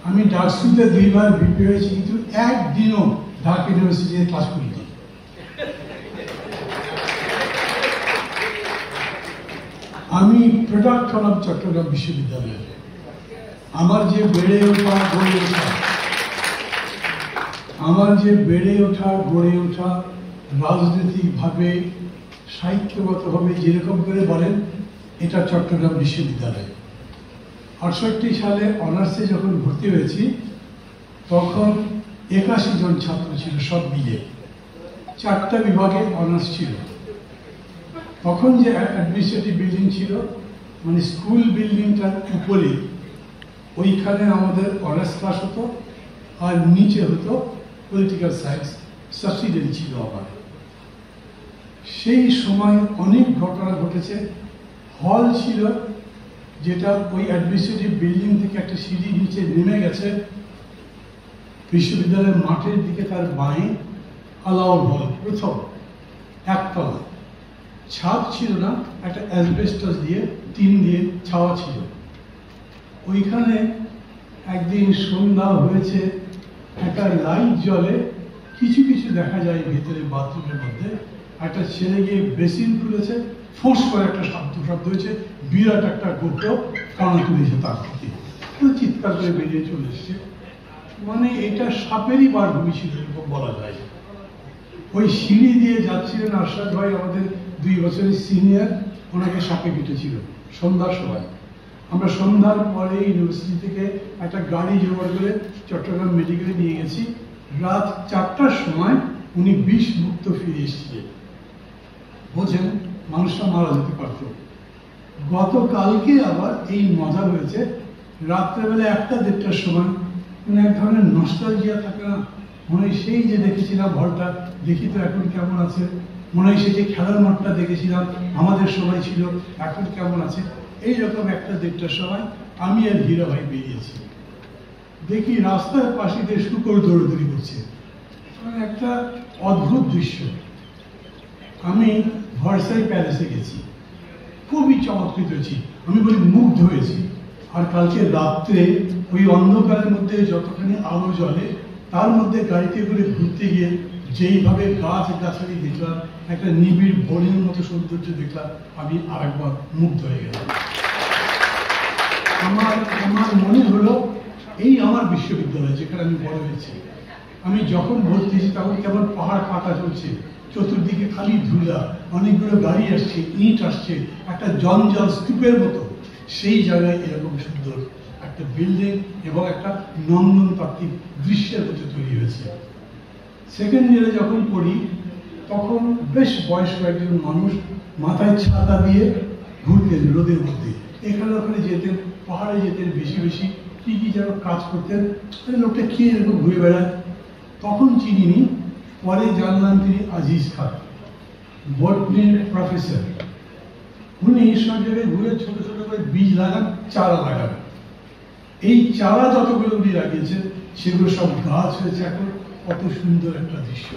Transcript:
আমি ডাকসুতে 2 বার ভিপি হয়েছি, কিন্তু একদিনও ঢাকা ইউনিভার্সিটিতে ক্লাস করিনি। আমি প্রোডাক্ট হলাম চট্টগ্রাম বিশ্ববিদ্যালয়ের। আমার যে বেড়ে ওঠা গড়ে ওঠা রাজনৈতিকভাবে সাহিত্যগতভাবে যেরকম করে বলেন, এটা চট্টগ্রাম বিশ্ববিদ্যালয়। 68 সালে অনার্সে যখন ভর্তি হয়েছি তখন 81 জন ছাত্র ছিল, সব মিলে 4টা বিভাগে অনার্স ছিল। তখন যে অ্যাডমিনিস্ট্রেটিভ বিল্ডিং ছিল, মানে স্কুল বিল্ডিংটার উপরে, ওইখানে আমাদের অনার্স ক্লাস হতো, আর নিচে হতো পলিটিক্যাল সায়েন্স, সাবসিডিয়ারি ছিল আবার। সেই সময় অনেক ঘটনা ঘটেছে। হল ছিল যেটা ওই অ্যাডমিনিস্ট্রেটিভ বিল্ডিং থেকে একটা সিঁড়ি নিচে নেমে গেছে বিশ্ববিদ্যালয়ের মাঠের দিকে, তার বাঁয়ে আলাউড হল, প্রথম একতলা, ছাদ ছিল না, একটা অ্যাসবেস্টস দিয়ে টিন দিয়ে ছাওয়া ছিল। ওইখানে একদিন সন্ধ্যা হয়েছে, একটা লাইট জ্বলে, কিছু কিছু দেখা যায় ভেতরে বাথরুমের মধ্যে একটা ছেলে গিয়ে বেসিন খুলেছে, ফোর্স করে একটা শব্দ হয়েছে, বিরাট একটা গোটো কানা তুলেছে তার থেকে, চিৎকার করে বেরিয়ে চলে এসছে। মানে এটা সাপেরই বারভূমি ছিল এরকম বলা যায়। ওই সিঁড়ি দিয়ে যাচ্ছিলেন আরশাদ ভাই, আমাদের 2 বছরের সিনিয়র, ওনাকে সাপে কেটেছিল সন্ধ্যার সময়। আমরা সন্ধ্যার পরে ইউনিভার্সিটি থেকে একটা গাড়ি জোগাড় করে চট্টগ্রাম মেডিকেলে নিয়ে গেছি। রাত 4টার সময় উনি বিষ মুক্ত ফিরে এসেছিলেন। বোঝেন, মানুষটা মারা যেতে পারত। গতকালকে আবার এই মজা হয়েছে, রাত্রেবেলা 1টা-1:30টার সময় মানে এক ধরনের নস্টালজিয়া থাকে না, মনে হয় সেই যে দেখেছিলাম হলটা, দেখি তো এখন কেমন আছে, মনে হয় সেই যে খেলার মাঠটা দেখেছিলাম আমাদের সময় ছিল, এখন কেমন আছে। এইরকম 1টা-1:30টার সময় আমি আর হীরা ভাই বেরিয়েছি, দেখি রাস্তার পাশে দিয়ে শুকর দৌড়াদৌড়ি করছে। একটা অদ্ভুত দৃশ্য। আমি ভার্সাই প্যালেসে গেছি, খুবই চমৎকৃত হয়েছি, আমি বলি মুগ্ধ হয়েছি। আর কালকে রাত্রে ওই অন্ধকারের মধ্যে যতখানি আলো জ্বলে, তার মধ্যে গাড়িতে করে ঘুরতে গিয়ে যেইভাবে গাছ গাছালি দেখলাম, একটা নিবিড় বনের মতো সৌন্দর্য দেখলাম, আমি আরেকবার মুগ্ধ হয়ে গেলাম। আমার মনে হলো এই আমার বিশ্ববিদ্যালয়, যেখানে আমি বড় হয়েছি। আমি যখন ভর্তি হয়েছি তখন কেবল পাহাড় কাটা চলছে, চতুর্দিকে খালি ধুলা, অনেকগুলো গাড়ি আসছে, ইট আসছে, একটা জঞ্জাল স্তূপের মতো। সেই জায়গায় এরকম সুন্দর একটা বিল্ডিং এবং একটা নন্দন তাত্ত্বিক দৃশ্যের মতো তৈরি হয়েছে। সেকেন্ড ইয়ারে যখন পড়ি তখন বেশ বয়স্ক একজন মানুষ মাথায় ছাতা দিয়ে ঘুরতেন রোদের মধ্যে, এখানে ওখানে যেতেন, পাহাড়ে যেতেন, বেশি বেশি কি কি যেন কাজ করতেন। লোকটা কে এরকম ঘুরে বেড়ায়, তখন চিনিনি। পরে জানলাম তিনি আজিজ খান, বটনির প্রফেসর। উনি সব জায়গায় ঘুরে ছোট ছোট করে বীজ লাগান, চারা লাগান। এই চারা যতগুলো উনি লাগিয়েছেন সেগুলো সব গাছ হয়েছে এখন, কত সুন্দর একটা দৃশ্য।